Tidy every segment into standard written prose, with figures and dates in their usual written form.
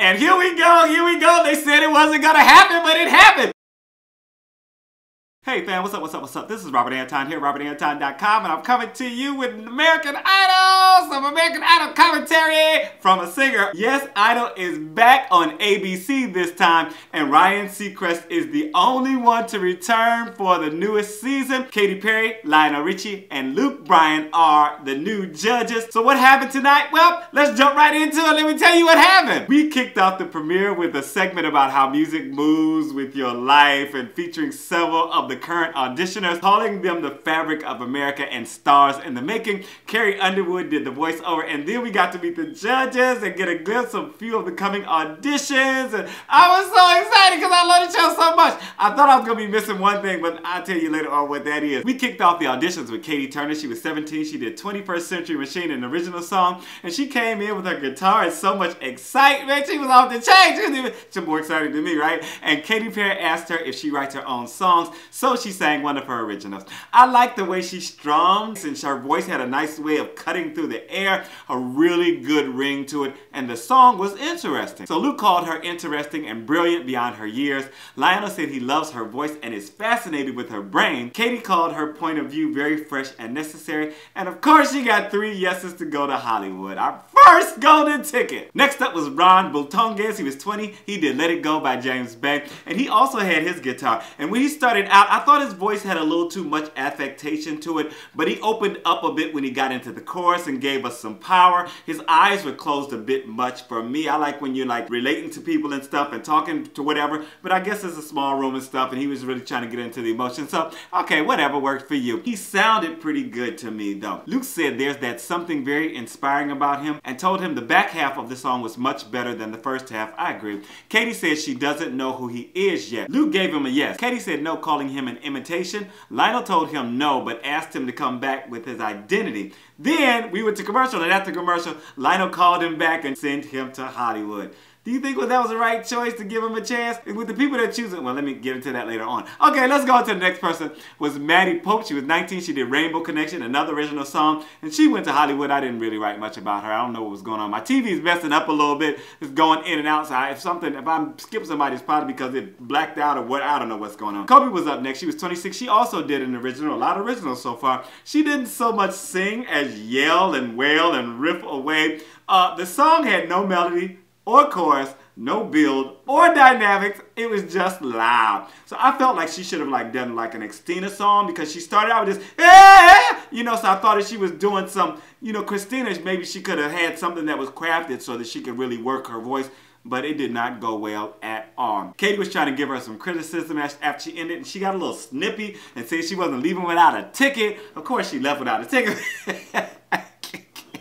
And here we go. They said it wasn't gonna happen, but it happened. Hey fam, what's up? This is Robert Anton here, robertanton.com, and I'm coming to you with American Idol, some American Idol commentary from a singer. Yes, Idol is back on ABC this time, and Ryan Seacrest is the only one to return for the newest season. Katy Perry, Lionel Richie, and Bryan are the new judges. So what happened tonight? Well, let's jump right into it. Let me tell you what happened. We kicked off the premiere with a segment about how music moves with your life and featuring several of the current auditioners, calling them the fabric of America and stars in the making. Carrie Underwood did the voiceover, and then we got to meet the judges and get a glimpse of a few of the coming auditions, and I was so excited because I love the show so much. I thought I was going to be missing one thing, but I'll tell you later on what that is. We kicked off the auditions with Katie Turner. She was 17. She did 21st Century Machine, an original song, and she came in with her guitar and so much excitement. She was off the chain. She's more excited than me, right? And Katy Perry asked her if she writes her own songs, so she sang one of her originals. I like the way she strummed, since her voice had a nice way of cutting through the air, a really good ring to it, and the song was interesting. So Luke called her interesting and brilliant beyond her years. Lionel said he loves her voice and is fascinated with her brain. Katie called her point of view very fresh and necessary, and of course she got 3 yeses to go to Hollywood, our first golden ticket. Next up was Bultongez. He was 20. He did Let It Go by James Bay, and he also had his guitar. And when he started out, I thought his voice had a little too much affectation to it, but he opened up a bit when he got into the chorus and gave us some power. His eyes were closed a bit much for me. I like when you're like relating to people and stuff and talking to whatever, but I guess it's a small room and stuff, and he was really trying to get into the emotion. So, okay, whatever worked for you. He sounded pretty good to me though. Luke said there's that something very inspiring about him and told him the back half of the song was much better than the first half. I agree. Katie said she doesn't know who he is yet. Luke gave him a yes. Katie said no, calling him an imitation. Lionel told him no, but asked him to come back with his identity. Then we went to commercial, and after commercial, Lionel called him back and sent him to Hollywood. Do you think that was the right choice to give him a chance? With the people that choose it, well, let me get into that later on. Okay, let's go on to the next person. Was Maddie Poppe. She was 19. She did Rainbow Connection, another original song, and she went to Hollywood. I didn't really write much about her. I don't know what was going on. My TV's messing up a little bit. It's going in and out. So if I'm skipping somebody, it's probably because it blacked out or what. I don't know what's going on. Koby was up next. She was 26. She also did an original. A lot of originals so far. She didn't so much sing as yell and wail and riff away. The song had no melody or chorus, no build or dynamics. It was just loud. So I felt like she should have done like an Christina song, because she started out with this, you know, so I thought if she was doing some, you know, Christina, maybe she could have had something that was crafted so that she could really work her voice. But it did not go well at all. Katie was trying to give her some criticism after she ended, and she got a little snippy and said she wasn't leaving without a ticket. Of course she left without a ticket.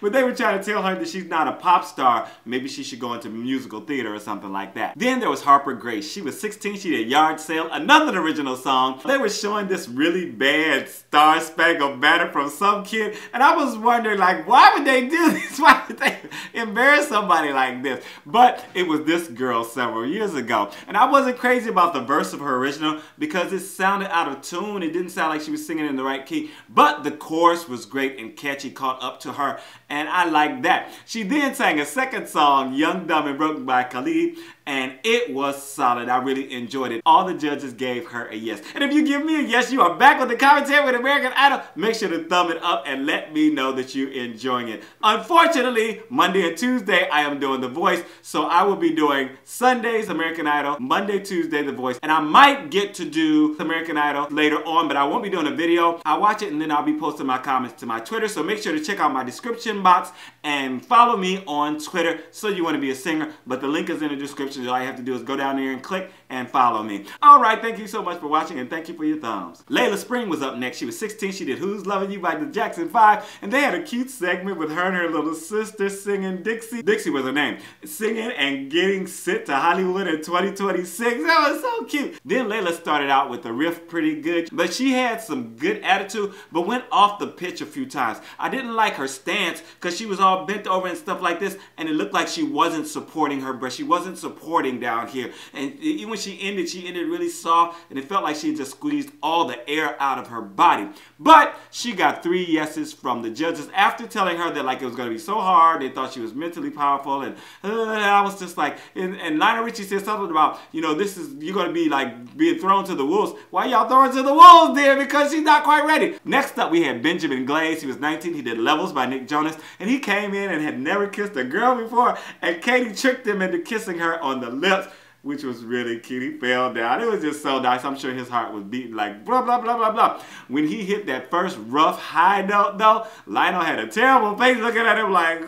But they were trying to tell her that she's not a pop star. Maybe she should go into musical theater or something like that. Then there was Harper Grace. She was 16. She did Yard Sale, another original song. They were showing this really bad Star Spangled Banner from some kid. And I was wondering, like, why would they do this? Why would they embarrass somebody like this? But it was this girl several years ago. And I wasn't crazy about the verse of her original because it sounded out of tune. It didn't sound like she was singing in the right key. But the chorus was great and catchy, caught up to her. And I like that. She then sang a second song, Young, Dumb, and Broke by Khalid, and it was solid. I really enjoyed it. All the judges gave her a yes. And if you give me a yes, you are back with the commentary with American Idol. Make sure to thumb it up and let me know that you're enjoying it. Unfortunately, Monday and Tuesday, I am doing The Voice, so I will be doing Sundays, American Idol, Monday, Tuesday, The Voice, and I might get to do American Idol later on, but I won't be doing a video. I'll watch it and then I'll be posting my comments to my Twitter, so make sure to check out my description box and follow me on Twitter so you want to be a singer, but the link is in the description. All you have to do is go down there and click and follow me. Alright, thank you so much for watching, and thank you for your thumbs. Layla Spring was up next. She was 16. She did Who's Loving You by the Jackson 5, and they had a cute segment with her and her little sister singing Dixie. Dixie was her name. Singing and getting sent to Hollywood in 2026. That was so cute. Then Layla started out with the riff pretty good, but she had some good attitude, but went off the pitch a few times. I didn't like her stance because she was all bent over and stuff like this, and it looked like she wasn't supporting her breast. She wasn't supporting down here. And even when she ended really soft, and it felt like she just squeezed all the air out of her body. But she got 3 yeses from the judges after telling her that like it was going to be so hard. They thought she was mentally powerful, and I was just like, and Lionel Richie said something about, you know, you're going to be like being thrown to the wolves. Why y'all throwing to the wolves there? Because she's not quite ready. Next up, we had Benjamin Glaze. He was 19. He did Levels by Nick Jonas, and he came in and had never kissed a girl before, and Katie tricked him into kissing her on the lips, which was really cute. He fell down. It was just so nice. I'm sure his heart was beating like blah, blah, blah, blah, blah. When he hit that first rough high note, though, Lionel had a terrible face looking at him like,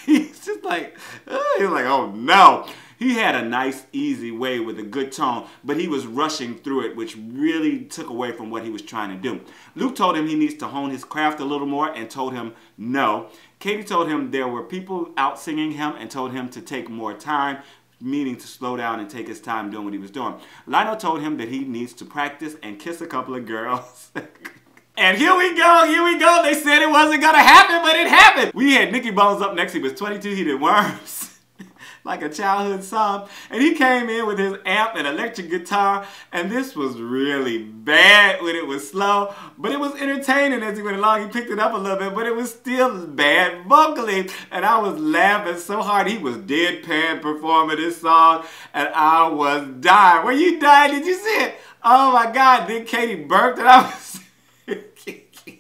he's just like, he was like, oh no. He had a nice, easy way with a good tone, but he was rushing through it, which really took away from what he was trying to do. Luke told him he needs to hone his craft a little more and told him no. Katie told him there were people out singing him and told him to take more time, meaning to slow down and take his time doing what he was doing. Lionel told him that he needs to practice and kiss a couple of girls. And here we go. They said it wasn't going to happen, but it happened. We had Nicky Bones up next. He was 22. He did Worms. Like a childhood song, and he came in with his amp and electric guitar, and this was really bad when it was slow, but it was entertaining as he went along. He picked it up a little bit, but it was still bad vocally, and I was laughing so hard. He was deadpan performing this song, and I was dying. Were you dying? Did you see it? Oh my God, then Katie burped, and I was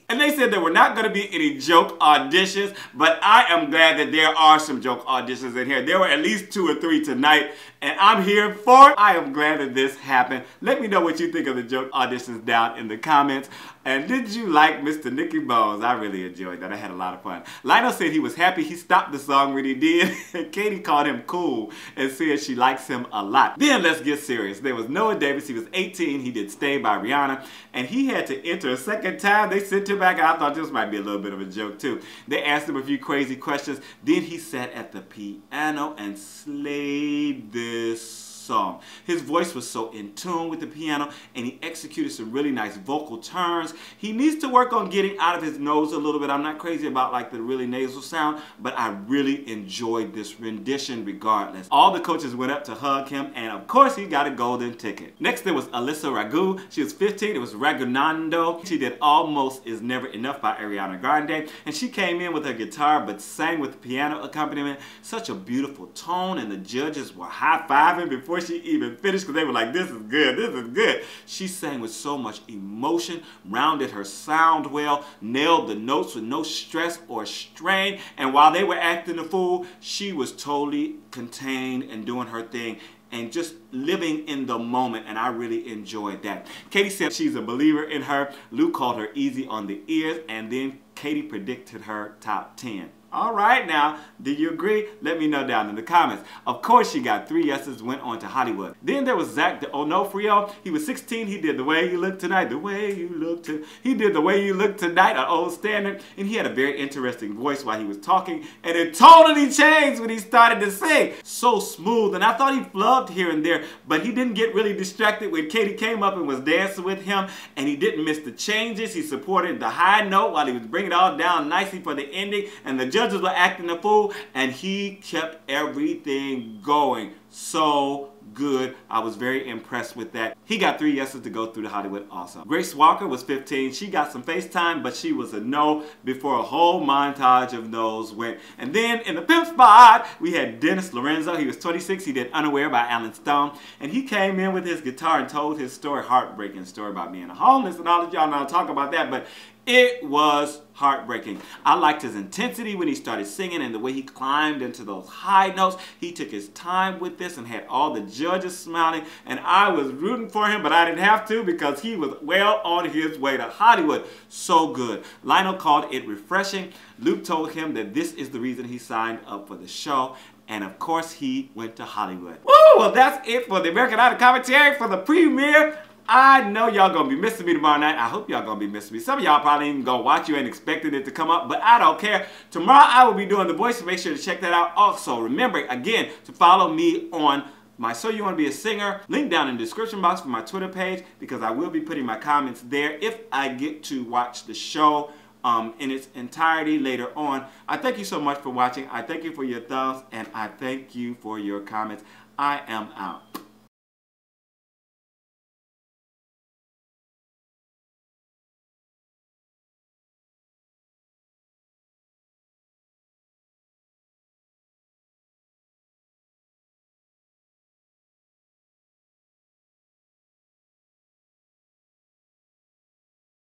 and they said there were not going to be any joke auditions, but I am glad that there are some joke auditions in here. There were at least 2 or 3 tonight, and I'm here for it. I am glad that this happened. Let me know what you think of the joke auditions down in the comments. And did you like Mr. Nicky Bones? I really enjoyed that. I had a lot of fun. Lionel said he was happy he stopped the song when he did. And Katie called him cool and said she likes him a lot. Then let's get serious. There was Noah Davis. He was 18. He did Stay by Rihanna. And he had to enter a second time. They sent him back. I thought this might be a little bit of a joke too. They asked him a few crazy questions. Then he sat at the piano and slayed this song. His voice was so in tune with the piano, and he executed some really nice vocal turns. He needs to work on getting out of his nose a little bit. I'm not crazy about like the really nasal sound, but I really enjoyed this rendition regardless. All the coaches went up to hug him, and of course he got a golden ticket. Next there was Alyssa Raghu. She was 15. It was Ragunando. She did Almost Is Never Enough by Ariana Grande, and she came in with her guitar but sang with piano accompaniment. Such a beautiful tone, and the judges were high-fiving before she even finished because they were like, this is good, this is good. She sang with so much emotion, rounded her sound well, nailed the notes with no stress or strain, and while they were acting the fool, she was totally contained and doing her thing and just living in the moment, and I really enjoyed that. Katie said she's a believer in her. Luke called her easy on the ears, and then Katie predicted her top 10. All right now, do you agree? Let me know down in the comments. Of course, she got 3 yeses, went on to Hollywood. Then there was Zach the Onofrio. He was 16. He did The Way You Look Tonight. The Way You Look Tonight. He did The Way You Look Tonight, an old standard. And he had a very interesting voice while he was talking. And it totally changed when he started to sing. So smooth. And I thought he flubbed here and there. But he didn't get really distracted when Katie came up and was dancing with him. And he didn't miss the changes. He supported the high note while he was bringing it all down nicely for the ending. And the judges were acting a fool, and he kept everything going so good. I was very impressed with that. He got 3 yeses to go through to Hollywood also. Grace Walker was 15. She got some FaceTime, but she was a no before a whole montage of no's went. And then in the pimp spot, we had Dennis Lorenzo. He was 26. He did Unaware by Alan Stone. And he came in with his guitar and told his story, heartbreaking story about being homeless, and all of y'all know I'll talk about that, but it was heartbreaking. I liked his intensity when he started singing and the way he climbed into those high notes. He took his time with this and had all the judges smiling, and I was rooting for him, but I didn't have to because he was well on his way to Hollywood. So good. Lionel called it refreshing. Luke told him that this is the reason he signed up for the show. And of course, he went to Hollywood. Woo! Well, that's it for the American Idol commentary for the premiere. I know y'all gonna be missing me tomorrow night. I hope y'all gonna be missing me. Some of y'all probably even gonna watch you and expected it to come up, but I don't care. Tomorrow I will be doing The Voice, so make sure to check that out. Also, remember, again, to follow me on my So You Want to Be a Singer, link down in the description box for my Twitter page, because I will be putting my comments there if I get to watch the show in its entirety later on. I thank you so much for watching. I thank you for your thumbs, and I thank you for your comments. I am out.